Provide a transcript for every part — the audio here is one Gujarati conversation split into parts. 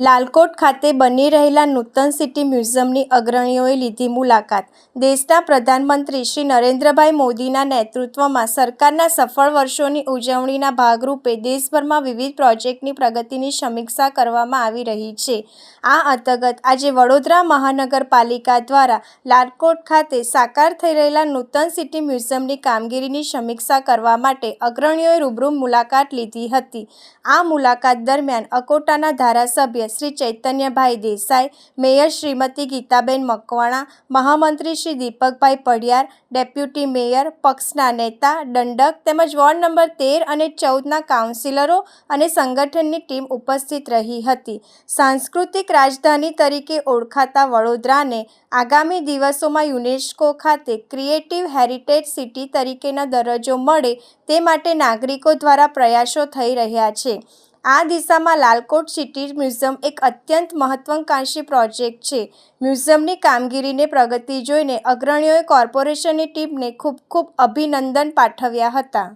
લાલકોટ ખાતે બની રહેલા નૂતન સિટી મ્યુઝિયમની અગ્રણીઓએ લીધી મુલાકાત. દેશના પ્રધાનમંત્રી શ્રી નરેન્દ્રભાઈ મોદીના નેતૃત્વમાં સરકારના સફળ વર્ષોની ઉજવણીના ભાગરૂપે દેશભરમાં વિવિધ પ્રોજેક્ટની પ્રગતિની સમીક્ષા કરવામાં આવી રહી છે. આ અંતર્ગત આજે વડોદરા મહાનગરપાલિકા દ્વારા લાલકોટ ખાતે સાકાર થઈ રહેલા નૂતન સિટી મ્યુઝિયમની કામગીરીની સમીક્ષા કરવા માટે અગ્રણીઓએ રૂબરૂ મુલાકાત લીધી હતી. આ મુલાકાત દરમિયાન અકોટાના ધારાસભ્ય શ્રી ચૈતન્યભાઈ દેસાઈ, મેયર શ્રીમતી ગીતાબેન મકવાણા, મહામંત્રી શ્રી દીપકભાઈ પઢિયાર, ડેપ્યુટી મેયર, પક્ષના નેતા, દંડક તેમજ વોર્ડ નંબર 13 અને 14ના કાઉન્સિલરો અને સંગઠનની ટીમ ઉપસ્થિત રહી હતી. સાંસ્કૃતિક રાજધાની તરીકે ઓળખાતા વડોદરાને આગામી દિવસોમાં યુનેસ્કો ખાતે ક્રિએટિવ હેરિટેજ સિટી તરીકેનો દરજ્જો મળે તે માટે નાગરિકો દ્વારા પ્રયાસો થઈ રહ્યા છે. આ દિશામાં લાલકોટ સિટી મ્યુઝિયમ એક અત્યંત મહત્વાકાંક્ષી પ્રોજેક્ટ છે. મ્યુઝિયમની કામગીરીને પ્રગતિ જોઈને અગ્રણીઓએ કોર્પોરેશનની ટીમને ખૂબ અભિનંદન પાઠવ્યા હતા.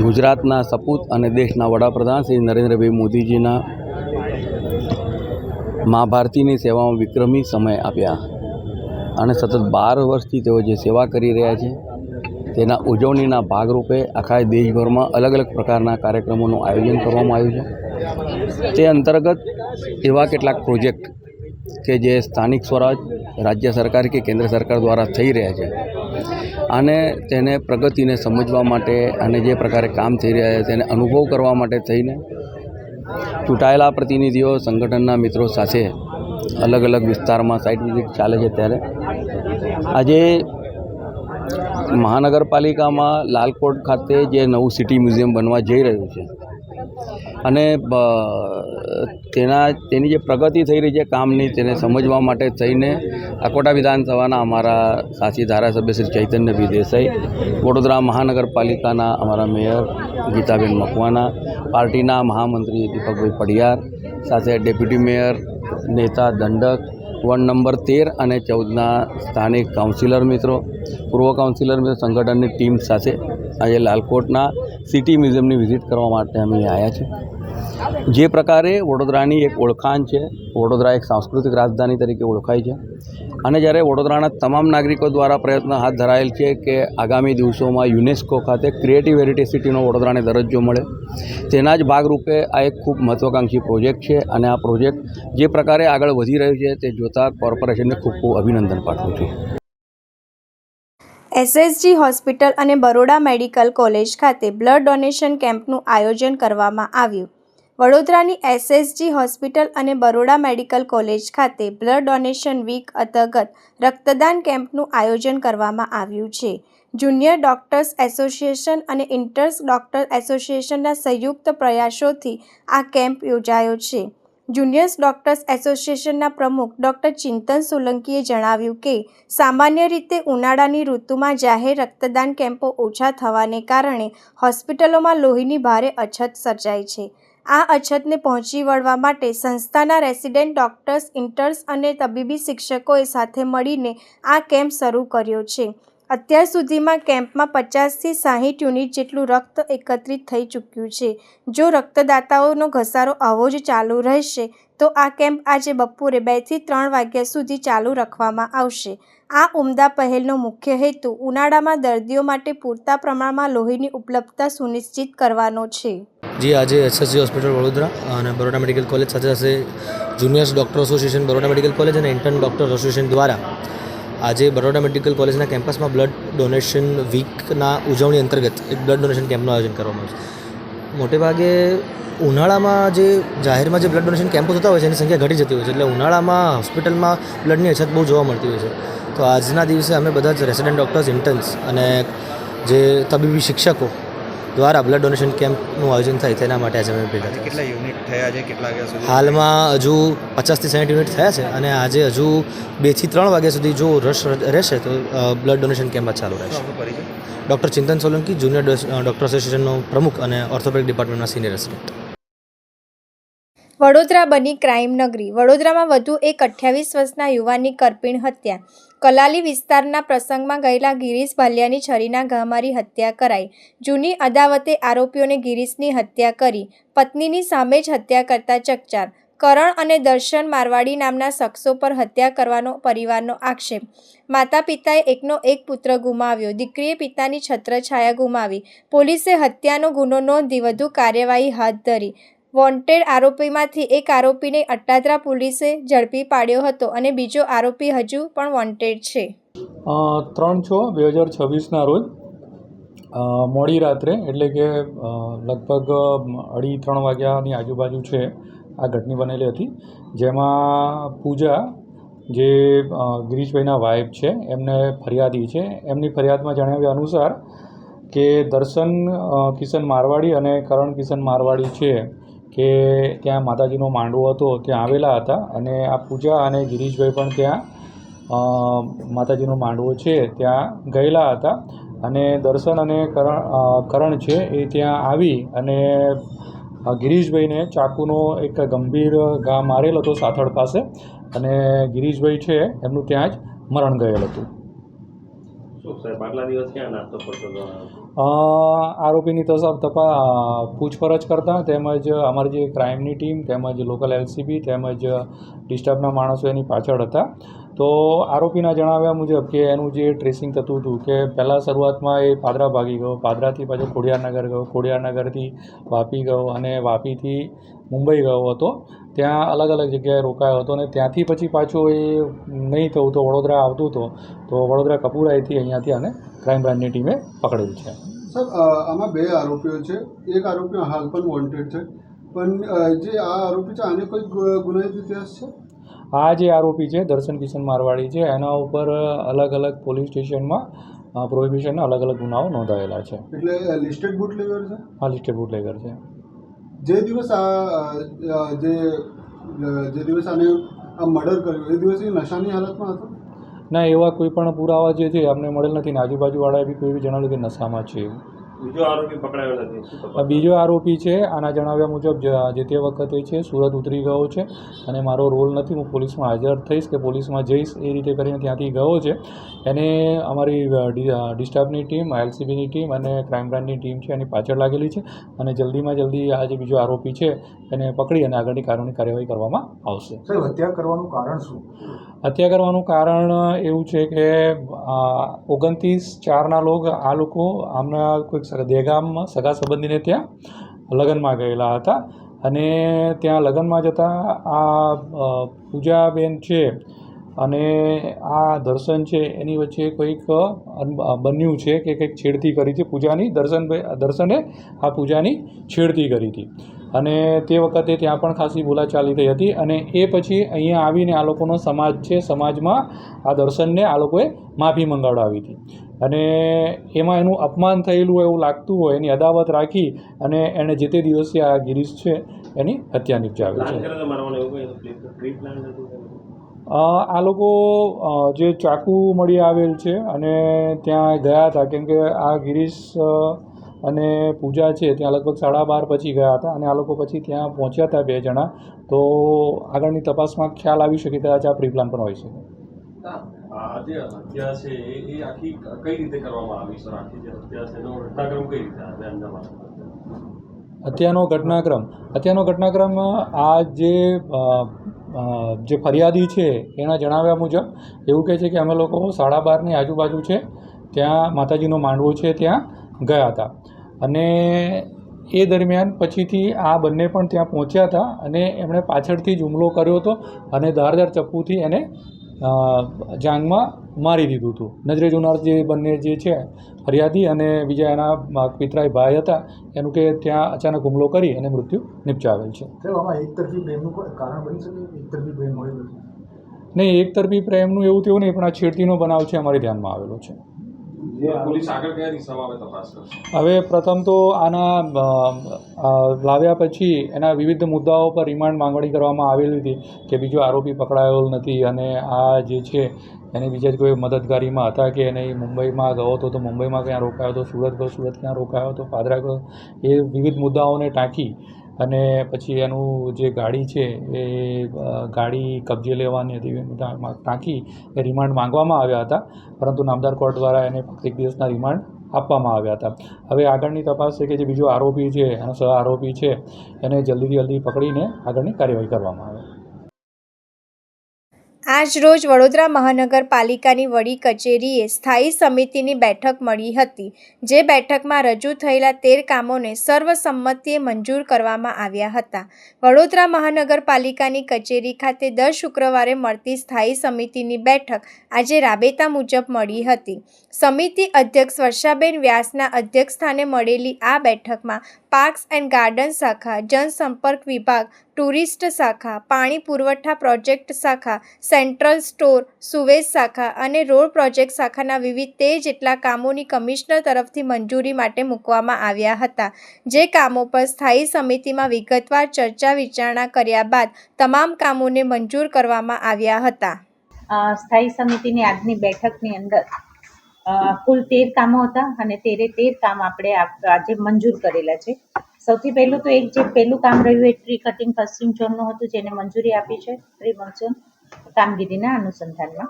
ગુજરાતના સપૂત અને દેશના વડાપ્રધાન શ્રી નરેન્દ્રભાઈ મોદીજીના મા ભારતીની સેવામાં વિક્રમી સમય આપ્યા અને સતત 12 વર્ષથી તેઓ જે સેવા કરી રહ્યા છે તેના ઉજવણીના ભાગરૂપે આખા દેશભરમાં અલગ અલગ પ્રકારના કાર્યક્રમોનું આયોજન કરવામાં આવ્યું છે. તે અંતર્ગત એવા કેટલાક પ્રોજેક્ટ કે જે સ્થાનિક સ્વરાજ, રાજ્ય સરકાર કે કેન્દ્ર સરકાર દ્વારા થઈ રહ્યા છે અને તેને પ્રગતિને સમજવા માટે અને જે પ્રકારે કામ થઈ રહ્યા છે તેને અનુભવ કરવા માટે થઈને ચૂંટાયેલા પ્રતિનિધિઓ, સંગઠનના મિત્રો સાથે અલગ અલગ વિસ્તારમાં સાઇટ વિઝિટ ચાલે છે. ત્યારે આજે મહાનગરપાલિકામાં લાલકોટ ખાતે જે નવું સિટી મ્યુઝિયમ બનવા જઈ રહ્યું છે અને તેની જે પ્રગતિ થઈ રહી છે કામની તેને સમજવા માટે થઈને અકોટા વિધાનસભાના અમારા સાથી ધારાસભ્ય શ્રી ચૈતન્યભાઈ દેસાઈ, વડોદરા મહાનગરપાલિકાના અમારા મેયર ગીતાબેન મકવાણા, પાર્ટીના મહામંત્રી દીપકભાઈ પઢિયાર સાથે ડેપ્યુટી મેયર, નેતા, દંડક, વોર્ડ નંબર 13 અને 14ના સ્થાનિક કાઉન્સિલર મિત્રો, પૂર્વ કાઉન્સિલર મિત્રો, સંગઠનની ટીમ સાથે આજે લાલકોટના સિટી મ્યુઝિયમની વિઝિટ કરવા માટે અમે આવ્યા છીએ. જે પ્રકારે વડોદરાની એક ઓળખાણ છે, વડોદરા એક સાંસ્કૃતિક રાજધાની તરીકે ઓળખાય છે અને જ્યારે વડોદરાના તમામ નાગરિકો દ્વારા પ્રયત્ન હાથ ધરાયેલ છે કે આગામી દિવસોમાં યુનેસ્કો ખાતે ક્રિએટિવ હેરિટેજ સિટીનો વડોદરાને દરજ્જો મળે, તેના જ ભાગરૂપે આ એક ખૂબ મહત્વાકાંક્ષી પ્રોજેક્ટ છે અને આ પ્રોજેક્ટ જે પ્રકારે આગળ વધી રહ્યું છે તે જોતાં કોર્પોરેશનને ખૂબ અભિનંદન પાઠવું છું. એસએસજી હોસ્પિટલ અને બરોડા મેડિકલ કોલેજ ખાતે બ્લડ ડોનેશન કેમ્પનું આયોજન કરવામાં આવ્યું. વડોદરાની એસએસજી હોસ્પિટલ અને બરોડા મેડિકલ કોલેજ ખાતે બ્લડ ડોનેશન વીક અંતર્ગત રક્તદાન કેમ્પનું આયોજન કરવામાં આવ્યું છે. જુનિયર ડૉક્ટર્સ એસોસિએશન અને ઇન્ટર્સ ડૉક્ટર એસોસિએશનના સંયુક્ત પ્રયાસોથી આ કેમ્પ યોજાયો છે. જુનિયર્સ ડૉક્ટર્સ એસોસિએશનના પ્રમુખ ડૉક્ટર ચિંતન સોલંકીએ જણાવ્યું કે સામાન્ય રીતે ઉનાળાની ઋતુમાં જાહેર રક્તદાન કેમ્પો ઓછા થવાને કારણે હોસ્પિટલોમાં લોહીની ભારે અછત સર્જાય છે. આ અછતને પહોંચી વળવા માટે સંસ્થાના રેસિડેન્ટ ડૉક્ટર્સ, ઇન્ટર્સ અને તબીબી શિક્ષકોએ સાથે મળીને આ કેમ્પ શરૂ કર્યો છે. અત્યાર સુધીમાં કેમ્પમાં 50થી 60 યુનિટ જેટલું રક્ત એકત્રિત થઈ ચૂક્યું છે. જો રક્તદાતાઓનો ઘસારો આવો જ ચાલુ રહેશે તો આ કેમ્પ આજે બપોરે 2 થી 3 વાગ્યા સુધી ચાલુ રાખવામાં આવશે. આ ઉમદા પહેલનો મુખ્ય હેતુ ઉનાળામાં દર્દીઓ માટે પૂરતા પ્રમાણમાં લોહીની ઉપલબ્ધતા સુનિશ્ચિત કરવાનો છે. જી, આજે એસએસજી હોસ્પિટલ વડોદરા અને બરોડા મેડિકલ કોલેજ સાથે સાથે juniors doctor association Baroda medical college અને ઇન્ટર્ન ડૉક્ટર એસોસિએશન દ્વારા આજે બરોડા મેડિકલ કોલેજના કેમ્પસમાં બ્લડ ડોનેશન વીકના ઉજવણી અંતર્ગત એક બ્લડ ડોનેશન કેમ્પનું આયોજન કરવામાં આવ્યું છે. મોટેભાગે ઉનાળામાં જે જાહેરમાં જે બ્લડ ડોનેશન કેમ્પો થતા હોય છે એની સંખ્યા ઘટી જતી હોય છે, એટલે ઉનાળામાં હોસ્પિટલમાં બ્લડની અછત બહુ જોવા મળતી હોય છે. તો આજના દિવસે અમે બધા જ રેસિડેન્ટ ડૉક્ટર્સ, ઇન્ટર્ન્સ અને જે તબીબી શિક્ષકો દ્વારા બ્લડ ડોનેશન કેમ્પનું આયોજન થાય તેના માટે આજે અમે ભેગા થયા. કેટલા યુનિટ થયા છે? કેટલા વાગ્યા સુધી? હાલમાં હજુ 50થી 60 યુનિટ થયા છે અને આજે હજુ 2 થી 3 વાગ્યા સુધી જો રશ રહેશે તો બ્લડ ડોનેશન કેમ્પ ચાલુ રહેશે. ડૉક્ટર ચિંતન સોલંકી, જુનિયર ડૉક્ટર એસોસિએશનનો પ્રમુખ અને ઓર્થોપેડિક ડિપાર્ટમેન્ટના સિનિયર રેસિડેન્ટ. વડોદરા બની ક્રાઇમ નગરી. વડોદરામાં વધુ એક 28 વર્ષના યુવાનની કરપીણ હત્યા. કલાલી વિસ્તારના પ્રસંગમાં ગયેલા ગિરીશ ભાલિયાની છરીના ઘા મારી હત્યા કરાઈ. જૂની અદાવતે આરોપીઓને ગિરીશની હત્યા કરી. પત્નીની સામે જ હત્યા કરતા ચકચાર. કરણ અને દર્શન મારવાડી નામના શખ્સો પર હત્યા કરવાનો પરિવારનો આક્ષેપ. માતા પિતાએ એકનો એક પુત્ર ગુમાવ્યો, દીકરીએ પિતાની છત્રછાયા ગુમાવી. પોલીસે હત્યાનો ગુનો નોંધી વધુ કાર્યવાહી હાથ ધરી. વોન્ટેડ આરોપીમાંથી એક આરોપીને અટાદરા પોલીસે ઝડપી પાડ્યો હતો અને બીજો આરોપી હજુ પણ વોન્ટેડ છે. 3/6/2026ના રોજ મોડી રાત્રે એટલે કે લગભગ 2:30 વાગ્યાની આજુબાજુ છે આ ઘટના બનેલી હતી, જેમાં પૂજા જે ગિરીશભાઈના વાઇફ છે એમને ફરિયાદી છે. એમની ફરિયાદમાં જણાવ્યા અનુસાર કે દર્શન કિશન મારવાડી અને કરણ કિશન મારવાડી છે કે ત્યાં માતાજીનો માંડવો હતો ત્યાં આવેલા હતા અને આ પૂજા અને ગિરીશભાઈ પણ ત્યાં માતાજીનો માંડવો છે ત્યાં ગયેલા હતા અને દર્શન અને કરણ છે એ ત્યાં આવી અને ગિરીશભાઈને ચાકુનો એક ગંભીર ઘા મારેલ હતો સાથળ પાસે અને ગિરીશભાઈ છે એમનું ત્યાં જ મરણ ગયેલ હતું. આરોપીની પૂછપરછ કરતાં તેમજ અમારી જે ક્રાઇમની ટીમ તેમજ લોકલ LCB તેમજ ડિસ્ટર્બના માણસો એની પાછળ હતા. તો આરોપીના જણાવ્યા મુજબ કે એનું જે ટ્રેસિંગ થતું હતું કે પહેલાં શરૂઆતમાં એ પાદરા ભાગી ગયો, પાદરાથી પાછો ખોડિયારનગર ગયો, ખોડિયારનગરથી વાપી ગયો અને વાપીથી મુંબઈ ગયો હતો. ત્યાં અલગ અલગ જગ્યાએ રોકાયો હતો અને ત્યાંથી પછી પાછો એ નહીં થયું તો વડોદરા આવતું હતો તો વડોદરા કપૂરાઈથી અહીંયાથી આને ક્રાઇમ બ્રાન્ચની ટીમે પકડેલ છે. સર, આમાં 2 આરોપીઓ છે. એક આરોપી હાલ પણ વોન્ટેડ છે, પણ જે આ આરોપી છે આને કોઈ ગુનાહિત ઇતિહાસ છે? આ જે આરોપી છે દર્શન કિશન મારવાડી છે એના ઉપર અલગ અલગ પોલીસ સ્ટેશનમાં પ્રોહિબિશનના અલગ અલગ ગુનાઓ નોંધાયેલા છે. એટલે લિસ્ટેડ બુટલેગર છે? હા, લિસ્ટેડ બુટલેગર છે. જે દિવસ આને આ મર્ડર કર્યું એ દિવસે નશાની હાલતમાં હતો? ના, એવા કોઈ પણ પુરાવા જે છે અમને મળેલ નથી ને આજુબાજુવાળાએ બી કોઈ બી જણાવ્યું કે નશામાં છે એવું. બીજો આરોપી પકડાયો નથી? બીજો આરોપી છે આના જણાવ્યા મુજબ જે તે વખતે છે સુરત ઉતરી ગયો છે અને મારો રોલ નથી, હું પોલીસમાં હાજર થઈશ કે પોલીસમાં જઈશ એ રીતે કરીને ત્યાંથી ગયો છે. એને અમારી ડિસ્ટર્બની ટીમ, LCBની ટીમ અને ક્રાઇમ બ્રાન્ચની ટીમ છે એની પાછળ લાગેલી છે અને જલ્દીમાં જલ્દી આ જે બીજો આરોપી છે એને પકડી અને આગળની કાનૂની કાર્યવાહી કરવામાં આવશે. સાહેબ, હત્યા કરવાનું કારણ શું? હત્યા કરવાનું કારણ એવું છે કે 29/4 આ લોકો આમના કોઈક દહેગામમાં સગા સંબંધીને ત્યાં લગ્નમાં ગયેલા હતા અને ત્યાં લગ્નમાં જતાં આ પૂજાબેન છે અને આ દર્શન છે એની વચ્ચે કોઈક બન્યું છે કે કંઈક છેડતી કરી છે દર્શને આ પૂજાની છેડતી કરી હતી અને તે વખતે ત્યાં પણ ખાસી બોલાચાલી થઈ હતી અને એ પછી અહીંયા આવીને આ લોકોનો સમાજ છે, સમાજમાં આ દર્શનને આ લોકોએ માફી મંગાવડાવી હતી અને એમાં એનું અપમાન થયેલું હોય એવું લાગતું હોય એની અદાવત રાખી અને એણે જે તે દિવસે આ ગિરીશ છે એની હત્યા નિપજાવી છે. આ લોકો જે ચાકુ મળી આવેલ છે અને ત્યાં ગયા હતા કેમ કે આ ગિરીશ અને પૂજા છે ત્યાં લગભગ 12:30 પછી ગયા હતા અને આ લોકો પછી ત્યાં પહોંચ્યા હતા 2 જણા. તો આગળની તપાસમાં ખ્યાલ આવી શકે કદાચ આ પ્રી પ્લાન પણ હોઈ શકે. આ જે હત્યા છે એ આખી કઈ રીતે કરવામાં આવી સર? આખી જે હત્યા છે એનો ઘટનાક્રમ કઈ રીતે આવે અંદાજમાં? હત્યાનો ઘટનાક્રમ આ જે ફરિયાદી છે એના જણાવ્યા મુજબ એવું કહે છે કે અમે લોકો 12:30ની આજુબાજુ છે ત્યાં માતાજીનો માંડવો છે ત્યાં ગયા હતા અને એ દરમિયાન પછીથી આ બંને પણ ત્યાં પહોંચ્યા હતા અને એમણે પાછળથી જ હુમલો કર્યો હતો અને ધારદાર ચપ્પુથી એને જાંઘમાં મારી દીધું હતું. નજરે જોનાર જે બંને જે છે ફરિયાદી અને બીજા એના પિતરાઈ ભાઈ હતા એનું કે ત્યાં અચાનક હુમલો કરી અને મૃત્યુ નિપજાવેલ છે. એકતરફી પ્રેમનું કોઈ કારણ બની શકે? એકતરફી પ્રેમ હોય નહીં, એકતરફી પ્રેમનું એવું તેવું નહીં, પણ આ છેડતીનો બનાવ છે અમારી ધ્યાનમાં આવેલો છે. પોલીસ આગળ કયા દિશામાં તપાસ કરશે? હવે પ્રથમ તો આના લાવ્યા પછી એના વિવિધ મુદ્દાઓ પર રિમાન્ડ માંગણી કરવામાં આવેલી હતી કે બીજો આરોપી પકડાયો નથી અને આ જે છે એને બીજા જ કોઈ મદદગારીમાં હતા કે એને મુંબઈમાં ગયો હતો તો મુંબઈમાં ક્યાં રોકાયો હતો, સુરત ગયો સુરત ક્યાં રોકાયો હતો, પાદરા ગયો, એ વિવિધ મુદ્દાઓને ટાંકી અને પછી એનું જે ગાડી છે એ ગાડી કબજે લેવાની હતી ટાંકી એ રિમાન્ડ માંગવામાં આવ્યા હતા પરંતુ નામદાર કોર્ટ દ્વારા એને 1 દિવસના રિમાન્ડ આપવામાં આવ્યા હતા. હવે આગળની તપાસ છે કે જે બીજો આરોપી છે અને સહ આરોપી છે એને જલ્દીથી જલ્દી પકડીને આગળની કાર્યવાહી કરવામાં આવે. આજ રોજ વડોદરા મહાનગરપાલિકાની વડી કચેરીએ સ્થાયી સમિતિની બેઠક મળી હતી, જે બેઠકમાં રજૂ થયેલા 13 કામોને સર્વસંમતિએ મંજૂર કરવામાં આવ્યા હતા. વડોદરા મહાનગરપાલિકાની કચેરી ખાતે દર શુક્રવારે મળતી સ્થાયી સમિતિની બેઠક આજે રાબેતા મુજબ મળી હતી. સમિતિ અધ્યક્ષ વર્ષાબેન વ્યાસના અધ્યક્ષસ્થાને મળેલી આ બેઠકમાં પાર્ક્સ એન્ડ ગાર્ડન શાખા, જનસંપર્ક વિભાગ, ટુરિસ્ટ શાખા, પાણી પુરવઠા પ્રોજેક્ટ શાખા, સેન્ટ્રલ સ્ટોર, સુવેજ શાખા અને રોડ પ્રોજેક્ટ શાખાના વિવિધ 13 જેટલા કામોની કમિશનર તરફથી મંજૂરી માટે મૂકવામાં આવ્યા હતા. જે કામો પર સ્થાયી સમિતિમાં વિગતવાર ચર્ચા વિચારણા કર્યા બાદ તમામ કામોને મંજૂર કરવામાં આવ્યા હતા. સ્થાયી સમિતિની આજની બેઠકની અંદર કુલ 13 કામો હતા અને 13 કામ આપણે આજે મંજૂર કરેલા છે. સૌથી પહેલું તો જે પહેલું કામ રહ્યું એ ટ્રી કટિંગ પશ્ચિમ ઝોનનું હતું, જેને મંજૂરી આપી છે પ્રી મોન્સૂન કામગીરીના અનુસંધાનમાં.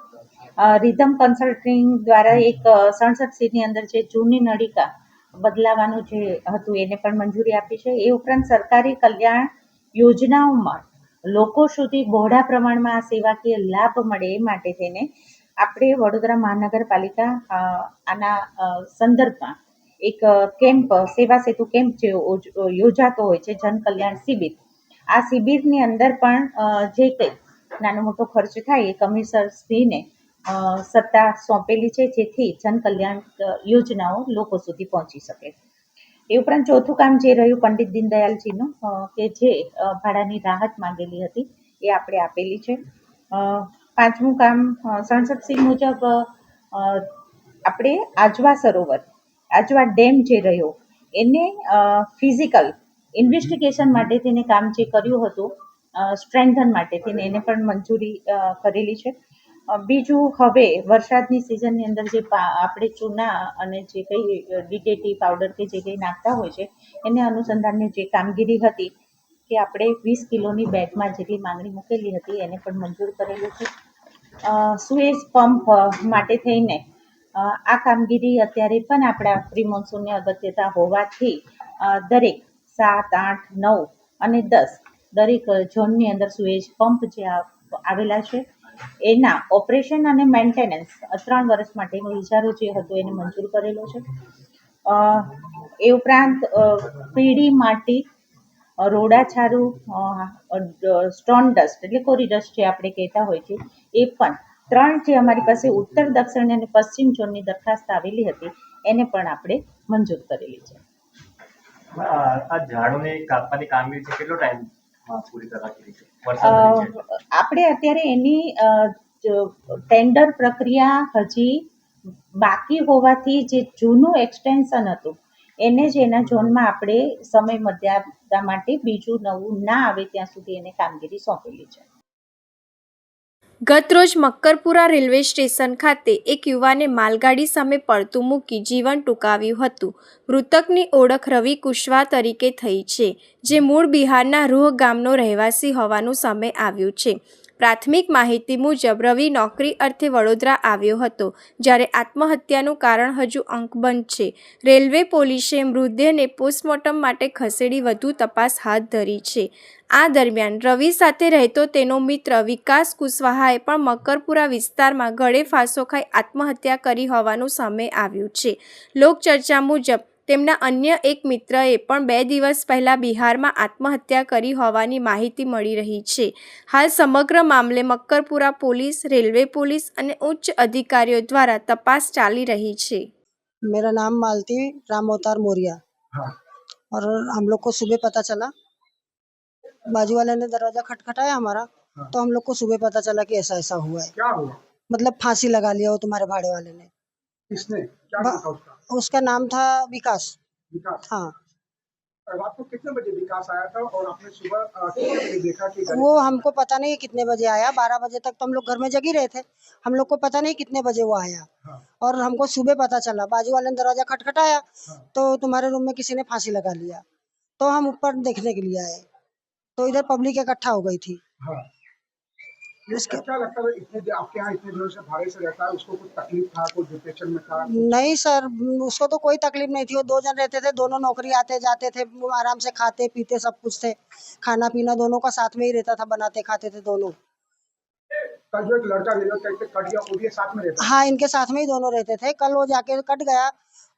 રિધમ કન્સલ્ટિંગ દ્વારા એક 67C અંદર જે જૂની નળિકા બદલાવાનું જે હતું એને પણ મંજૂરી આપી છે. એ ઉપરાંત સરકારી કલ્યાણ યોજનાઓમાં લોકો સુધી બહોળા પ્રમાણમાં આ સેવાકીય લાભ મળે એ માટે થઈને આપણે વડોદરા મહાનગરપાલિકા આના સંદર્ભમાં એક કેમ્પ, સેવા સેતુ કેમ્પ જે યોજાતો હોય છે, જન કલ્યાણ શિબિર. આ શિબિરની અંદર પણ જે કંઈ નાનો મોટો ખર્ચ થાય એ કમિશનરશ્રીને સત્તા સોંપેલી છે, જેથી જન કલ્યાણ યોજનાઓ લોકો સુધી પહોંચી શકે. એ ઉપરાંત ચોથું કામ જે રહ્યું પંડિત દીનદયાલજીનું, કે જે ભાડાની રાહત માંગેલી હતી એ આપણે આપેલી છે. પાંચમું કામ 67C મુજબ આપણે આજવા સરોવર, આજવા ડેમ જે રહ્યો એને ફિઝિકલ ઇન્વેસ્ટિગેશન માટે તેને કામ જે કર્યું હતું સ્ટ્રેન્થન માટે થઈને એને પણ મંજૂરી કરેલી છે. બીજું, હવે વરસાદની સિઝનની અંદર જે આપણે ચૂના અને જે કંઈ ડીટીટી પાવડર કે જે કંઈ નાખતા હોય છે એને અનુસંધાનની જે કામગીરી હતી કે આપણે 20 કિલોની બેગમાં જેટલી માંગણી મૂકેલી હતી એને પણ મંજૂર કરેલું છે. સુએઝ પંપ માટે થઈને આ કામગીરી અત્યારે પણ આપણા પ્રી મોન્સૂનની અગત્યતા હોવાથી દરેક 7, 8, 9 અને 10 દરેક ઝોનની અંદર સુએજ પંપ જે આવેલા છે એના ઓપરેશન અને મેન્ટેનન્સ 3 વર્ષ માટેનો ઇજારો જે હતો એને મંજૂર કરેલો છે. એ ઉપરાંત પીળી માટી, રોડાછારું, સ્ટોન ડસ્ટ એટલે કોરી ડસ્ટ જે આપણે કહેતા હોય છે એ પણ 3 જે અમારી પાસે ઉત્તર, દક્ષિણ અને પશ્ચિમ ઝોનની દરખાસ્ત આવેલી હતી એને પણ આપણે મંજૂર કરેલી છે. આ ઝાડોને કાપવાની કામગીરી છે કેટલો ટાઈમ પૂરી કરવાની છે? આપણે અત્યારે એની ટેન્ડર પ્રક્રિયા હજી બાકી હોવાથી જે જૂનું એક્સટેન્શન હતું એને જ એના ઝોનમાં આપણે સમય મર્યાદા માટે બીજું નવું ના આવે ત્યાં સુધી એને કામગીરી સોંપેલી છે. ગતરોજ મક્કરપુરા રેલવે સ્ટેશન ખાતે એક યુવાને માલગાડી સામે પડતું મૂકી જીવન ટૂંકાવ્યું હતું. મૃતકની ઓળખ રવિ કુશવાહ તરીકે થઈ છે, જે મૂળ બિહારના રૂહ ગામનો રહેવાસી હોવાનું સામે આવ્યું છે. પ્રાથમિક માહિતી મુજબ રવિ નોકરી અર્થે વડોદરા આવ્યો હતો, જ્યારે આત્મહત્યાનું કારણ હજુ અંકબંધ છે. રેલવે પોલીસે મૃતદેહને પોસ્ટમોર્ટમ માટે ખસેડી વધુ તપાસ હાથ ધરી છે. આ દરમિયાન રવિ સાથે રહેતો તેનો મિત્ર વિકાસ કુશવાહાએ પણ મક્કરપુરા વિસ્તારમાં ગળે ફાંસો ખાઈ આત્મહત્યા કરી હોવાનું સામે આવ્યું છે. લોકચર્ચા મુજબ તેમના અન્ય એક મિત્રએ પણ 2 દિવસ પહેલા બિહારમાં આત્મહત્યા કરી હોવાની માહિતી મળી રહી છે. હાલ સમગ્ર મામલે મક્કરપુરા પોલીસ, રેલવે પોલીસ અને ઉચ્ચ અધિકારીઓ દ્વારા તપાસ ચાલી રહી છે. मेरा नाम मालती राम अवतार मौर्य और हम लोग को सुबह पता चला, बाजू वाले ने दरवाजा खटखटाया हमारा, तो हम लोग को सुबह पता चला कि ऐसा ऐसा हुआ है. क्या हुआ? मतलब फांसी लगा लिया वो तुम्हारे भाड़े वाले ने. किसने? क्या नाम था उसका? उसका नाम था विकास. विकास। हाँ, रात को कितने बजे विकास आया था और आपने सुबह कितने बजे देखा कि वो हमको पता नहीं कितने बजे आया. 12 बजे तक तो हम लोग घर में जगी रहे थे. हम लोग को पता नहीं कितने बजे वो आया. हाँ। और हमको सुबह पता चला, बाजू वाले ने दरवाजा खटखटाया, हाँ। तो तुम्हारे रूम में किसी ने फांसी लगा लिया. तो हम ऊपर देखने के लिए आए, तो इधर पब्लिक इकट्ठा हो गई थी. हाँ। क्या लगता है इतने आपके यहाँ इतने दिनों से भाड़े से रहता है, उसको कुछ तकलीफ था, कोई डिप्रेशन में था? नहीं सर, उसको तो कोई तकलीफ नहीं थी। वो 2 जन रहते थे, दोनों नौकरी आते जाते थे, वो आराम से खाते पीते सब कुछ थे। खाना पीना दोनों का साथ में ही रहता था, बनाते खाते थे दोनों। कल जो एक लड़का रेलवे ट्रैक पे कट गया, वो भी साथ में रहता? हाँ, इनके साथ में ही दोनों रहते थे। कल वो जाके कट गया,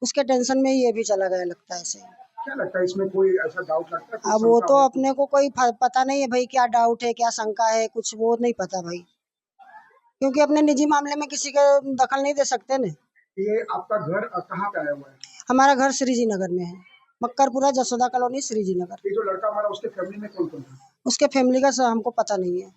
उसके टेंशन में ही ये भी चला गया लगता है ऐसे। क्या लगता है इसमें कोई ऐसा डाउट लगता है? अब वो तो अपने को कोई पता नहीं है भाई, क्या डाउट है क्या शंका है, कुछ वो नहीं पता भाई, क्योंकि अपने निजी मामले में किसी का दखल नहीं दे सकते न। ये आपका घर कहाँ पे आया हुआ है? हमारा घर श्री जी नगर में है, मक्करपुरा जसोदा कॉलोनी श्री जी नगर। ये जो लड़का हमारा, उसके फैमिली में कौन कौन था? उसके फैमिली का हमको पता नहीं है।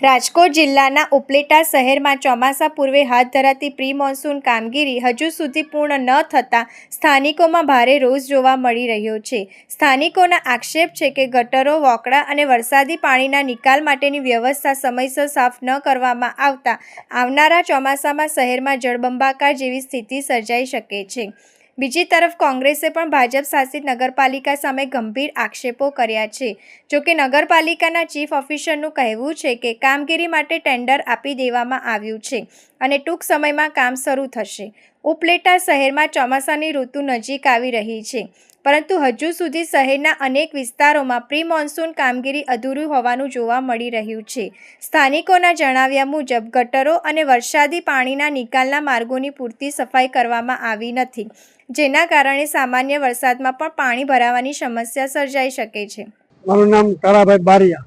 રાજકોટ જિલ્લાના ઉપલેટા શહેરમાં ચોમાસા પૂર્વે હાથ ધરાતી પ્રી મોન્સૂન કામગીરી હજુ સુધી પૂર્ણ ન થતાં સ્થાનિકોમાં ભારે રોષ જોવા મળી રહ્યો છે। સ્થાનિકોના આક્ષેપ છે કે ગટરો, વોકળા અને વરસાદી પાણીના નિકાલ માટેની વ્યવસ્થા સમયસર સાફ ન કરવામાં આવતા આવનારા ચોમાસામાં શહેરમાં જળબંબાકાર જેવી સ્થિતિ સર્જાઈ શકે છે। બીજી તરફ કોંગ્રેસે પણ ભાજપ શાસિત નગરપાલિકા સામે ગંભીર આક્ષેપો કર્યા છે। જોકે નગરપાલિકાના ચીફ ઓફિસરનું કહેવું છે કે કામગીરી માટે ટેન્ડર આપી દેવામાં આવ્યું છે અને ટૂંક સમયમાં કામ શરૂ થશે। ઉપલેટા શહેરમાં ચોમાસાની ઋતુ નજીક આવી રહી છે, પરંતુ હજુ સુધી શહેરના અનેક વિસ્તારોમાં પ્રી મોન્સૂન કામગીરી અધૂરી હોવાનું જોવા મળી રહ્યું છે। સ્થાનિકોના જણાવ્યા મુજબ ગટરો અને વરસાદી પાણીના નિકાલના માર્ગોની પૂરતી સફાઈ કરવામાં આવી નથી, જેના કારણે સામાન્ય વરસાદમાં પણ પાણી ભરાવાની સમસ્યા સર્જાઈ શકે છે। મારું નામ તારાભાઈ બારિયા।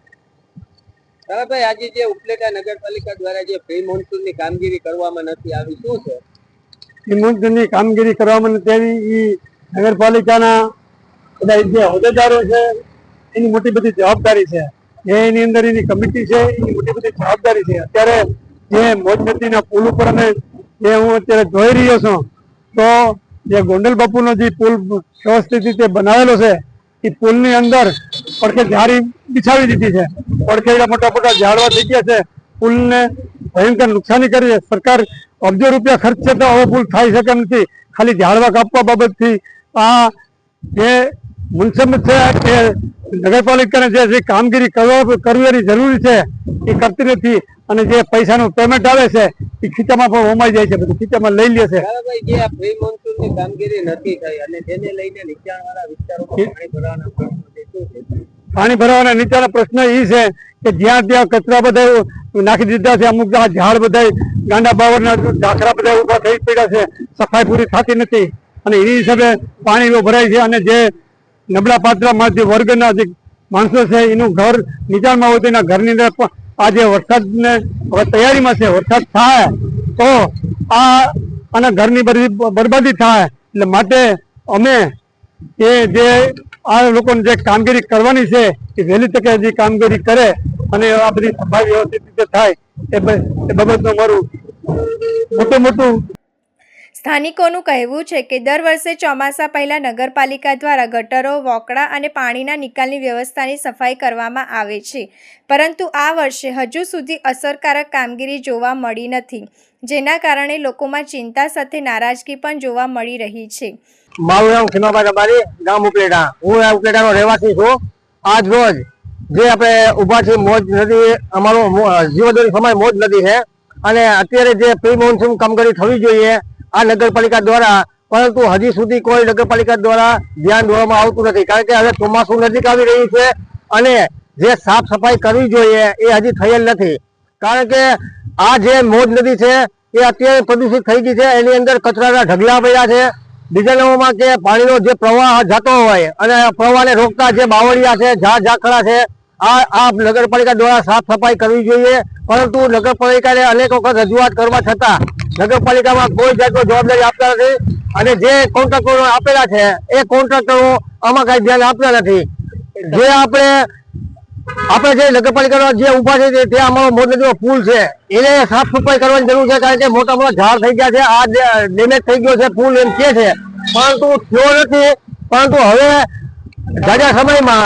તારાભાઈ, આજે જે ઉપલેટા નગરપાલિકા દ્વારા જે પ્રી મોન્સૂનની કામગીરી કરવામાં નથી આવી, શું છે? પ્રી મોન્સૂનની કામગીરી કરવામાં નથી આવી, એ નગરપાલિકાના બધા જે હોદ્દેદારો છે એની મોટી બધી જવાબદારી છે। એની અંદર એની કમિટી છે, એની મોટી બધી જવાબદારી છે। અત્યારે જે મોજ નદીના પુલ ઉપર અમે જે હું અત્યારે જોઈ રહ્યો છું, તો જે ગોંડલ બાપુનો જે પુલ વ્યવસ્થિત રીતે બનાવેલો છે, એ પુલની અંદર પડખે ઝાડી બિછાવી દીધી છે। પડખે મોટા મોટા ઝાડવા થઈ ગયા છે, પુલને ભયંકર નુકસાની કરી છે। સરકાર અબજો રૂપિયા ખર્ચે તો હવે પુલ થઈ શકે નથી, ખાલી ઝાડવા કાપવા બાબતથી આ જે મુનસબ છે કે નગરપાલિકાને જે કામગીરી કરવાની જરૂરી છે એ કરતી નથી, અને જે પૈસાનું પેમેન્ટ આવે છે એ ખીચામાં પણ હોમાઈ જાય છે, બધું ખીચામાં લઈ લે છે। જે આ પ્રી મોન્સૂનની કામગીરી નથી થઈ અને તેને લઈને નીચાણવાળા વિસ્તારોમાં પાણી ભરાવાના નીચાના પ્રશ્ન એ છે કે જ્યાં ત્યાં કચરા બધા નાખી દીધા છે, અમુક ઝાડ બધા ગાંડા બાવરના ઝાકરા બધા ઉભા થઈ પડ્યા છે, સફાઈ પૂરી થતી નથી, અને એ હિસાબે પાણી ભરાય છે। અને જે નબળા પાત્રમાં જે વર્ગના જે માણસો છે એનું ઘર નીચાણમાં હોય તો એના ઘરની અંદર આ જે વરસાદને હવે તૈયારીમાં છે, વરસાદ થાય તો આના ઘરની બધી બરબાદી થાય, એટલે માટે અમે જે આ લોકોને જે કામગીરી કરવાની છે એ વહેલી તકે જે કામગીરી કરે અને આ બધી સફાઈ વ્યવસ્થિત રીતે થાય એ બાબતનું મારું મોટું સ્થાનિકોનું કહેવું છે કે દર વર્ષે ચોમાસા પહેલાં નગરપાલિકા દ્વારા ગટરો, વોકળા અને પાણીના નિકાલની વ્યવસ્થાની સફાઈ કરવામાં આવે છે, પરંતુ આ વર્ષે હજુ સુધી અસરકારક કામગીરી જોવા મળી નથી, જેના કારણે લોકોમાં ચિંતા સાથે નારાજગી પણ જોવા મળી રહી છે। મારું નામ ખીમાભાઈ રબારી, ગામ ઉપલેટા। હું ઉપલેટાનો રહેવાસી છું। આજ રોજ જે આપણે ઉભા છીએ મોજ નદી, અમારો જીવદોરી સમય મોજ નદી છે, અને અત્યારે જે પ્રી મોન્સૂન કામગીરી થવી જોઈએ આ નગરપાલિકા દ્વારા, પરંતુ હજી સુધી કોઈ નગરપાલિકા દ્વારા ધ્યાન દોરવામાં આવતું નથી, કારણ કે હવે ચોમાસું નજીક આવી રહ્યું છે અને જે સાફ સફાઈ કરવી જોઈએ એ હજી થયેલ નથી, કારણ કે આ જે મોજ નદી છે એ અત્યારે પ્રદૂષિત થઈ ગઈ છે। એની અંદર કચરાના ઢગલા પડ્યા છે। બીજા નંબરમાં કે પાણીનો જે પ્રવાહ જતો હોય અને પ્રવાહને રોકતા જે બાવળિયા છે, ઝાકડા છે, આ નગરપાલિકા દ્વારા સાફ સફાઈ કરવી જોઈએ, પરંતુ નગરપાલિકાને અનેક વખત રજૂઆત કરવા છતાં નગરપાલિકામાં કોઈ જાતનો જવાબદારી આપતા નથી, અને જે કોન્ટ્રાક્ટરો આપેલા છે એ કોન્ટ્રાક્ટરો આમાં કઈ ધ્યાન આપતા નથી। જે આપણે જે નગરપાલિકાનો જે ઉભા છે ત્યાં અમારો મોજ નદીનો પુલ છે એને સાફ સફાઈ કરવાની જરૂર છે, કારણ કે મોટા મોટા ઝાડ થઈ ગયા છે, આ ડેમેજ થઈ ગયો છે પુલ એમ કે છે, પરંતુ થયો નથી। પરંતુ હવે જાજા સમયમાં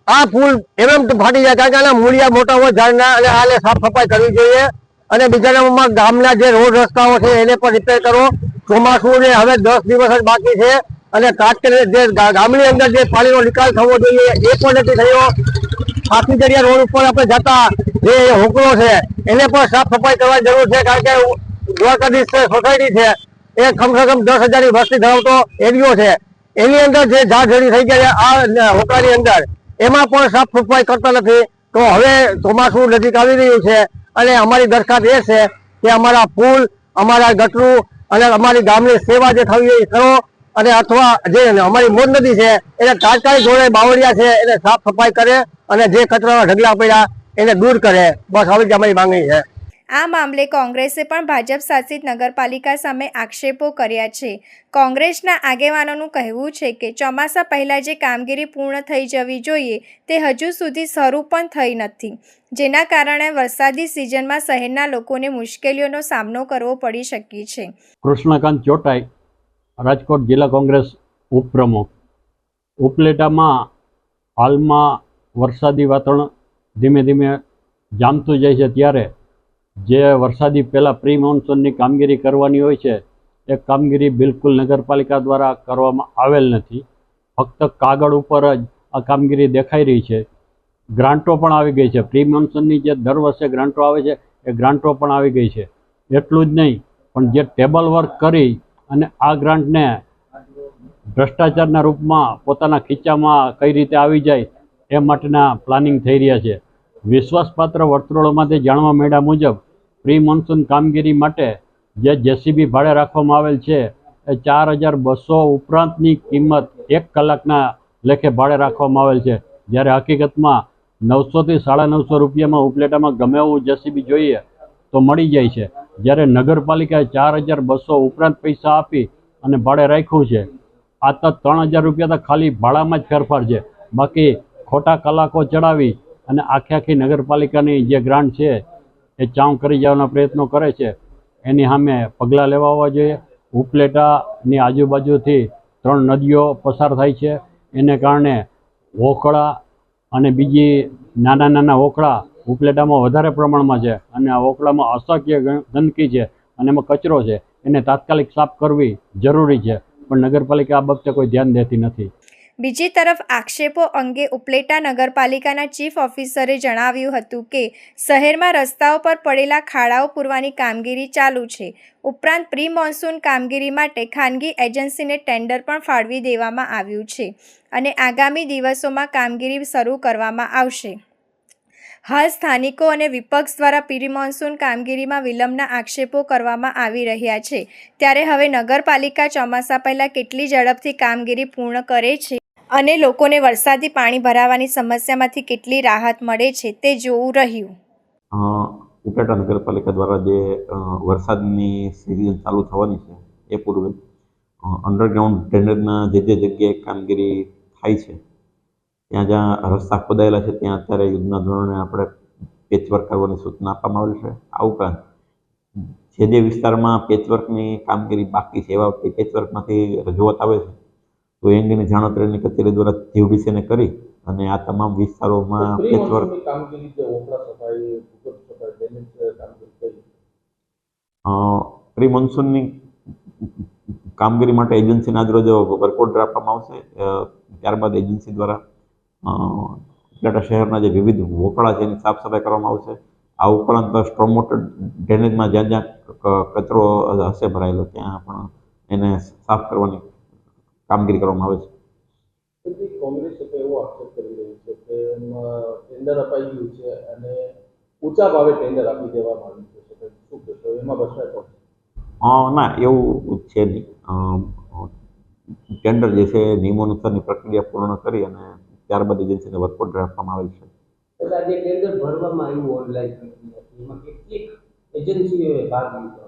આ પુલ એમ ફાટી જાય, કારણ કે આના મૂળિયા મોટા હોય ઝાડના, અને આને સાફ સફાઈ કરવી જોઈએ। અને બીજા નંબરમાં ગામના જે રોડ રસ્તાઓ છે એને પણ રિપેર કરો। ચોમાસું ને હવે 10 દિવસ જ બાકી છે, અને તાત્કાલિક જે ગામની અંદર જે પાણીનો નિકાલ થવો જોઈએ એ પણ નથી થયો। ફાંસીચડિયા રોડ ઉપર આપણે જતા જે હોકળો છે એને પણ સાફ સફાઈ કરવાની જરૂર છે, કારણ કે દ્વારકાધીશ સોસાયટી છે એ કમસે કમ 10,000 ની વસ્તી ધરાવતો એરિયો છે. એની અંદર જે ઝાડઝડી થઈ ગયા છે આ હોકળાની અંદર, એમાં પણ સાફ સફાઈ કરતા નથી. તો હવે ચોમાસું નજીક આવી રહ્યું છે અને અમારી દરખાસ્ત એ છે કે અમારા પુલ, અમારા ગટરું અને અમારી ગામની સેવા જે થવી એ કરો, અને અથવા જે અમારી મોજ નદી છે એને તાત્કાલિક ધોરણે બાવળિયા છે એને સાફ સફાઈ કરે અને જે કચરાના ઢગલા પડ્યા એને દૂર કરે. બસ આવી જ અમારી માંગણી છે. આ મામલે કોંગ્રેસે પણ ભાજપ શાસિત નગરપાલિકા સામે આક્ષેપો કર્યા છે. કોંગ્રેસના આગેવાનોનું કહેવું છે કે ચોમાસા પહેલાં જે કામગીરી પૂર્ણ થઈ જવી જોઈએ તે હજુ સુધી શરૂ પણ થઈ નથી, જેના કારણે વરસાદી સિઝનમાં શહેરના લોકોને મુશ્કેલીઓનો સામનો કરવો પડી શકે છે. કૃષ્ણકાંત ચોટાઈ, રાજકોટ જિલ્લા કોંગ્રેસ ઉપપ્રમુખ. ઉપલેટામાં હાલમાં વરસાદી વાતાવરણ ધીમે ધીમે જામતું જાય છે, ત્યારે જે વરસાદી પહેલાં પ્રી મોન્સૂનની કામગીરી કરવાની હોય છે એ કામગીરી બિલકુલ નગરપાલિકા દ્વારા કરવામાં આવેલ નથી. ફક્ત કાગળ ઉપર જ આ કામગીરી દેખાઈ રહી છે. ગ્રાન્ટો પણ આવી ગઈ છે. પ્રી મોન્સૂનની જે દર વર્ષે ગ્રાન્ટો આવે છે એ ગ્રાન્ટો પણ આવી ગઈ છે. એટલું જ નહીં, પણ જે ટેબલ વર્ક કરી અને આ ગ્રાન્ટને ભ્રષ્ટાચારના રૂપમાં પોતાના ખીચામાં કઈ રીતે આવી જાય એ માટેના પ્લાનિંગ થઈ રહ્યા છે. વિશ્વાસપાત્ર વર્તુળોમાંથી જાણવા મળ્યા મુજબ પ્રી મોન્સૂન કામગીરી માટે જે જેસીબી ભાડે રાખવામાં આવેલ છે એ 4,200 ઉપરાંતની કિંમત 1 કલાકના લેખે ભાડે રાખવામાં આવેલ છે, જ્યારે હકીકતમાં 900 થી 950 રૂપિયામાં ઉપલેટામાં ગમે એવું જેસીબી જોઈએ તો મળી જાય છે. જ્યારે નગરપાલિકાએ 4,200 ઉપરાંત પૈસા આપી અને ભાડે રાખ્યું છે. આ તો 3,000 રૂપિયા તો ખાલી ભાડામાં જ ફેરફાર છે. બાકી ખોટા કલાકો ચડાવી અને આખી નગરપાલિકાની જે ગ્રાન્ટ છે એ ચાઉં કરી જવાના પ્રયત્નો કરે છે. એની સામે પગલાં લેવા આવવા જોઈએ. ઉપલેટાની આજુબાજુથી 3 નદીઓ પસાર થાય છે, એને કારણે ઓખળા અને બીજી નાના ઓખળા ઉપલેટામાં વધારે પ્રમાણમાં છે, અને આ ઓખળામાં અસંખ્ય ગંદકી છે અને એમાં કચરો છે. એને તાત્કાલિક સાફ કરવી જરૂરી છે, પણ નગરપાલિકા આ બાબતે કોઈ ધ્યાન દેતી નથી. બીજી તરફ આક્ષેપો અંગે ઉપલેટા નગરપાલિકાના ચીફ ઓફિસરે જણાવ્યું હતું કે શહેરમાં રસ્તાઓ પર પડેલા ખાડાઓ પૂરવાની કામગીરી ચાલુ છે. ઉપરાંત પ્રી મોન્સૂન કામગીરી માટે ખાનગી એજન્સીને ટેન્ડર પણ ફાળવી દેવામાં આવ્યું છે અને આગામી દિવસોમાં કામગીરી શરૂ કરવામાં આવશે. હાલ સ્થાનિકો અને વિપક્ષ દ્વારા પ્રી મોન્સૂન કામગીરીમાં વિલંબના આક્ષેપો કરવામાં આવી રહ્યા છે, ત્યારે હવે નગરપાલિકા ચોમાસા પહેલાં કેટલી ઝડપથી કામગીરી પૂર્ણ કરે છે અને લોકોને વરસાદી પાણી ભરાવાની સમસ્યામાંથી કેટલી રાહત મળે છે તે જોવું રહ્યું. ઉપલેટા નગરપાલિકા દ્વારા જે વરસાદની સિઝન ચાલુ થવાની છે એ પૂર્વે અંડરગ્રાઉન્ડ ડ્રેનેજના જે જગ્યાએ કામગીરી થાય છે જ્યાં રસ્તા ખોદાયેલા છે ત્યાં અત્યારે યુદ્ધના ધોરણે આપણે પેચવર્ક કરવાની સૂચના આપવામાં આવેલ છે. આ ઉપરાંત જે વિસ્તારમાં પેચવર્કની કામગીરી બાકી છે એવા પેચવર્કમાંથી રજૂઆત આવે છે તો એ અંગેની જાણોતરીની કચેરી દ્વારા જીવડીસીને કરી અને આ તમામ વિસ્તારોમાં પેચવર્ક પ્રી મોન્સૂનની કામગીરી માટે એજન્સીના આજરોજ વર્ક ઓર્ડર આપવામાં આવશે. ત્યારબાદ એજન્સી દ્વારા ઉપલેટા શહેરના જે વિવિધ વોકળા છે એની સાફ સફાઈ કરવામાં આવશે. આ ઉપરાંત સ્ટ્રોમ વોટર ડ્રેનેજમાં જ્યાં જ્યાં કચરો હશે ભરાયેલો ત્યાં પણ એને સાફ કરવાની કામગીરી કરવામાં આવે છે. કોંગ્રેસ એવો આક્ષેપ કરી રહી છે કે ટેન્ડર અપાઈ ગયું છે અને ઊંચા ભાવે ટેન્ડર આપી દેવામાં આવ્યું છે, શું કહેશો એમાં ભ્રષ્ટાચાર? ના, એવું છે નહીં. ટેન્ડર જે છે નિયમો અનુસારની પ્રક્રિયા પૂર્ણ કરી અને ત્યારબાદ એજન્સીને વર્ક ઓર્ડર આપવામાં આવેલ છે. જે ટેન્ડર ભરવામાં આવ્યું ઓનલાઈન એમાં કેટલીક એજન્સીઓએ ભાગ લીધો?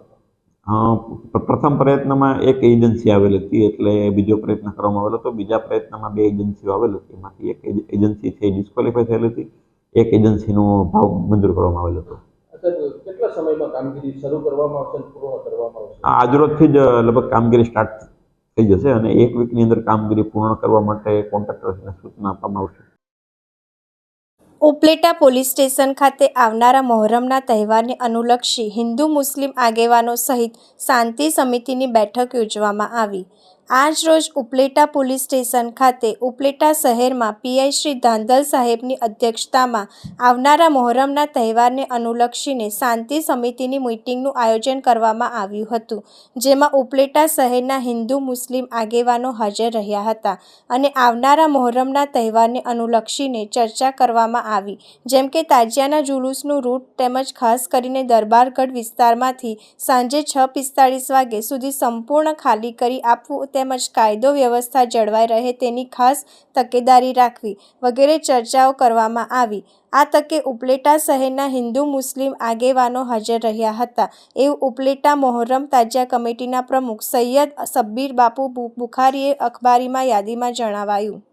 પ્રથમ પ્રયત્નમાં એક એજન્સી આવેલી હતી, એટલે બીજો પ્રયત્ન કરવામાં આવેલો હતો. બીજા પ્રયત્નમાં 2 એજન્સીઓ આવેલી હતી, એમાંથી એક એજન્સી છે ડિસ્ક્વોલિફાય થયેલી હતી, એક એજન્સીનો ભાવ મંજૂર કરવામાં આવેલો હતો. કેટલા સમયમાં કામગીરી શરૂ કરવામાં આવશે, પૂર્ણ કરવામાં આવશે? આજરોજથી જ લગભગ કામગીરી સ્ટાર્ટ થઈ જશે અને 1 વીકની અંદર કામગીરી પૂર્ણ કરવા માટે કોન્ટ્રાક્ટર્સને સૂચના આપવામાં આવશે. ઉપલેટા પોલીસ સ્ટેશન ખાતે આવનારા મહોરમના તહેવારને અનુલક્ષી હિન્દુ મુસ્લિમ આગેવાનો સહિત શાંતિ સમિતિની બેઠક યોજવામાં આવી. આજ રોજ ઉપલેટા પોલીસ સ્ટેશન ખાતે ઉપલેટા શહેરમાં પીઆઈ શ્રી ધાંધલ સાહેબની અધ્યક્ષતામાં આવનારા મહોરમના તહેવારને અનુલક્ષીને શાંતિ સમિતિની મીટિંગનું આયોજન કરવામાં આવ્યું હતું, જેમાં ઉપલેટા શહેરના હિન્દુ મુસ્લિમ આગેવાનો હાજર રહ્યા હતા અને આવનારા મહોરમના તહેવારને અનુલક્ષીને ચર્ચા કરવામાં આવી, જેમ કે તાજિયાના જુલુસનું રૂટ તેમજ ખાસ કરીને દરબારગઢ વિસ્તારમાંથી સાંજે 6:45 વાગે સુધી સંપૂર્ણ ખાલી કરી આપવું તેમજ કાયદો વ્યવસ્થા જળવાઈ રહે તેની ખાસ તકેદારી રાખવી વગેરે ચર્ચાઓ કરવામાં આવી। આ તકે ઉપલેટા શહેરના હિન્દુ મુસ્લિમ આગેવાનો હાજર રહ્યા હતા એવું ઉપલેટા મહોરમ તાજિયા કમિટીના પ્રમુખ સૈયદ સબ્બીર બાપુ બુખારીએ અખબારીમાં યાદીમાં જણાવાયું।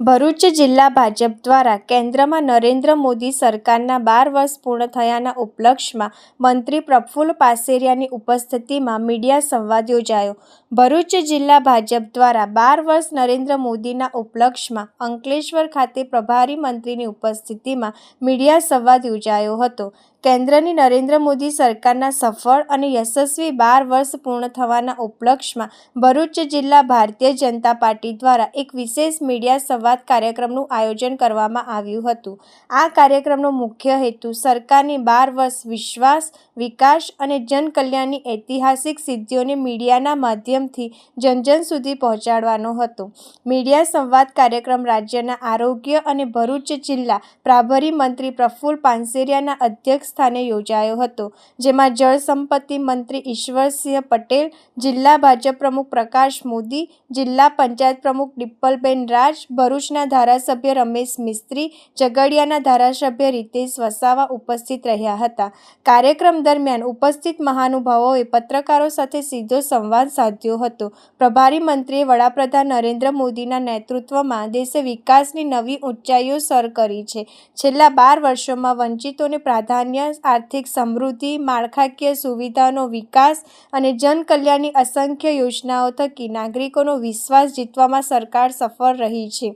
ભરૂચ જિલ્લા ભાજપ દ્વારા કેન્દ્રમાં નરેન્દ્ર મોદી સરકારના 12 વર્ષ પૂર્ણ થયાના ઉપલક્ષમાં મંત્રી પ્રફુલ્લ પાસેરિયાની ઉપસ્થિતિમાં મીડિયા સંવાદ યોજાયો। ભરૂચ જિલ્લા ભાજપ દ્વારા 12 વર્ષ નરેન્દ્ર મોદીના ઉપલક્ષમાં અંકલેશ્વર ખાતે પ્રભારી મંત્રીની ઉપસ્થિતિમાં મીડિયા સંવાદ યોજાયો હતો। કેન્દ્રની નરેન્દ્ર મોદી સરકારના સફળ અને યશસ્વી 12 વર્ષ પૂર્ણ થવાના ઉપલક્ષમાં ભરૂચ જિલ્લા ભારતીય જનતા પાર્ટી દ્વારા એક વિશેષ મીડિયા સંવાદ કાર્યક્રમનું આયોજન કરવામાં આવ્યું હતું। આ કાર્યક્રમનો મુખ્ય હેતુ સરકારની 12 વર્ષ વિશ્વાસ, વિકાસ અને જનકલ્યાણની ઐતિહાસિક સિદ્ધિઓને મીડિયાના માધ્યમથી જન સુધી પહોંચાડવાનો હતો। મીડિયા સંવાદ કાર્યક્રમ રાજ્યના આરોગ્ય અને ભરૂચ જિલ્લા પ્રભારી મંત્રી પ્રફુલ્લ પાનસેરિયાના અધ્યક્ષ સ્થાને યોજાયો હતો, જેમાં જળ સંપત્તિ મંત્રી ઈશ્વરસિંહ પટેલ, જિલ્લા ભાજપ પ્રમુખ પ્રકાશ મોદી, જિલ્લા પંચાયત પ્રમુખ ડિમ્પલબેન રાજ, ભરૂચના ધારાસભ્ય રમેશ મિસ્ત્રી, ઝઘડિયાના ધારાસભ્ય રીતેશ વસાવા ઉપસ્થિત રહ્યા હતા। કાર્યક્રમ દરમિયાન ઉપસ્થિત મહાનુભાવોએ પત્રકારો સાથે સીધો સંવાદ સાધ્યો હતો। પ્રભારી મંત્રીએ વડાપ્રધાન નરેન્દ્ર મોદીના નેતૃત્વમાં દેશે વિકાસની નવી ઊંચાઈઓ સર કરી છે। છેલ્લા 12 વર્ષોમાં વંચિતોને પ્રાધાન્ય, આર્થિક સમૃદ્ધિ, માળખાકીય સુવિધાનો વિકાસ અને જનકલ્યાણની અસંખ્ય યોજનાઓ થકી નાગરિકોનો વિશ્વાસ જીતવામાં સરકાર સફળ રહી છે,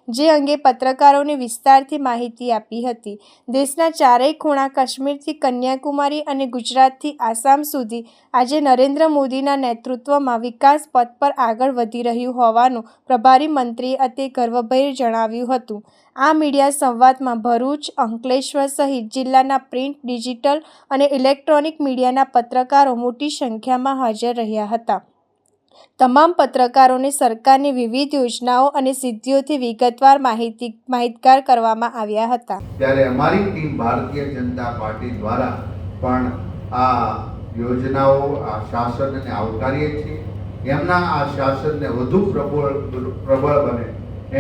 જે અંગે પત્રકારોને વિસ્તારથી માહિતી આપી હતી। દેશના ચારેય ખૂણા કાશ્મીરથી કન્યાકુમારી અને ગુજરાતથી આસામ સુધી આજે નરેન્દ્ર મોદીના નેતૃત્વમાં વિકાસ પથ પર આગળ વધી રહ્યું હોવાનું પ્રભારી મંત્રીએ અતિ ગર્વભેર જણાવ્યું હતું। આ મીડિયા સંવાદમાં ભરૂચ, અંકલેશ્વર સહિત જિલ્લાના પ્રિન્ટ, ડિજિટલ અને ઇલેક્ટ્રોનિક મીડિયાના પત્રકારો મોટી સંખ્યામાં હાજર રહ્યા હતા। તમામ પત્રકારોને સરકારની વિવિધ યોજનાઓ અને સિદ્ધિઓથી વિગતવાર માહિતગાર કરવામાં આવ્યા હતા। ત્યારે અમારી ટીમ ભારતીય જનતા પાર્ટી દ્વારા પણ આ યોજનાઓ, આ શાસનને આવકારીએ છીએ। એમના આ શાસનને વધુ પ્રબળ બને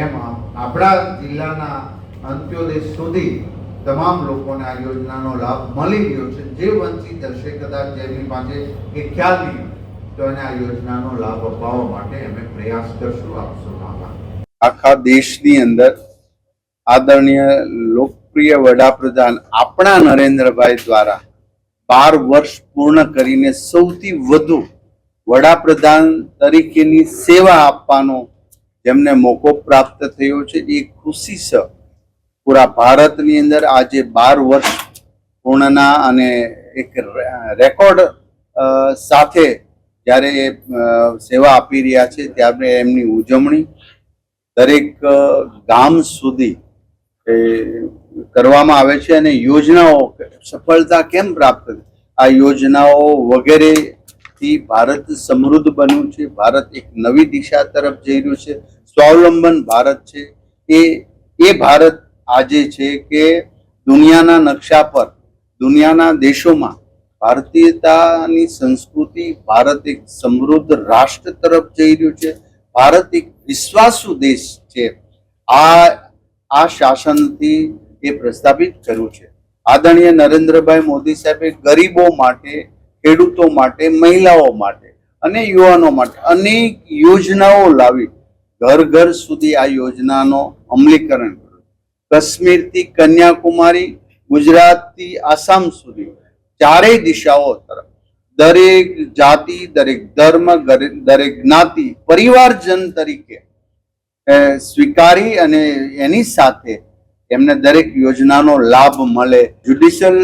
એમ આપણા જિલ્લાના અંત્યોદય સુધી તમામ લોકોને આ યોજનાનો લાભ મળી રહ્યો છે। જે વંચિત હશે, કદાચ જેમની પાસે એ ખ્યાલ નહીં તો એને આ યોજનાનો લાભ અપાવવા માટે અમે પ્રયાસ કરશું। આપશો આભાર। આખા દેશની અંદર આદરણીય લોકપ્રિય વડાપ્રધાન આપણા નરેન્દ્રભાઈ દ્વારા 12 વર્ષ પૂર્ણ કરીને સૌથી વધુ વડાપ્રધાન તરીકેની સેવા આપવાનો જેમને મોકો પ્રાપ્ત થયો છે, એ ખુશી છે પૂરા ભારતની અંદર। આજે 12 વર્ષ પૂર્ણના અને એક રેકોર્ડ સાથે જ્યારે સેવા આપી રહ્યા છે ત્યારે એમની ઉજવણી દરેક ગામ સુધી કરવામાં આવે છે। અને યોજનાઓ સફળતા કેમ પ્રાપ્ત થઈ, આ યોજનાઓ વગેરેથી ભારત સમૃદ્ધ બન્યું છે। ભારત એક નવી દિશા તરફ જઈ રહ્યું છે, સ્વાવલંબન ભારત છે। એ ભારત આજે છે કે દુનિયાના નકશા પર, દુનિયાના દેશોમાં ભારતીયતાની સંસ્કૃતિ, ભારત એક સમૃદ્ધ રાષ્ટ્ર તરફ જઈ રહ્યું છે। ભારત એક વિશ્વાસુ દેશ છે। આ શાસનથી એ પ્રસ્થાપિત કર્યું છે। આદરણીય નરેન્દ્રભાઈ મોદી સાહેબે ગરીબો માટે, ખેડૂતો માટે, મહિલાઓ માટે અને યુવાનો માટે અનેક યોજનાઓ લાવી ઘર ઘર સુધી આ યોજનાનો અમલીકરણ કર્યું. કાશ્મીરથી કન્યાકુમારી, ગુજરાતથી આસામ સુધી ચારેય દિશાઓ તરફ દરેક જાતિ, દરેક ધર્મ, દરેક જ્ઞાતિ પરિવારજન તરીકે સ્વીકારી અને એની સાથે એમને દરેક યોજનાનો લાભ મળે. જ્યુડિશિયલ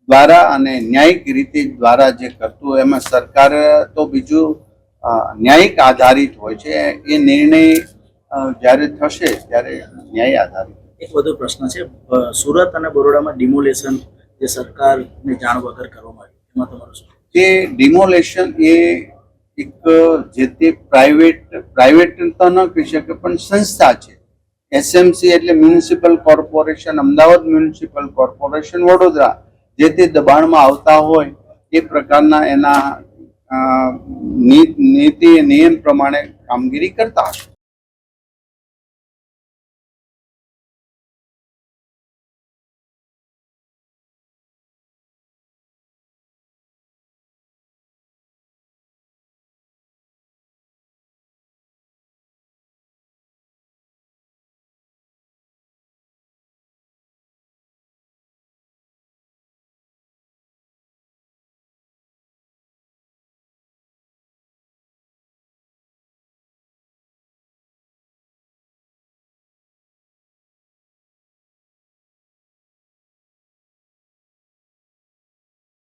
દ્વારા અને ન્યાયિક રીતે દ્વારા જે કરતું એમાં સરકાર તો બીજું ન્યાયિક આધારિત હોય છે. એ નિર્ણય જ્યારે થશે ત્યારે ન્યાય આધારિત. એક વધુ પ્રશ્ન છે, સુરત અને બરોડામાં ડિમોલેશન જે સરકારને જાણ વગર કરવામાં આવ્યું, એમાં તમારું શું? જે ડિમોલેશન એ એક જે તે પ્રાઇવેટ તો ન કહી શકે પણ સંસ્થા છે. એસએમસી એટલે municipal corporation, Ahmedabad municipal corporation, Vadodara જે તે દબાણમાં આવતા હોય એ પ્રકારના એના નીતિ નિયમ પ્રમાણે કામગીરી કરતા હશે.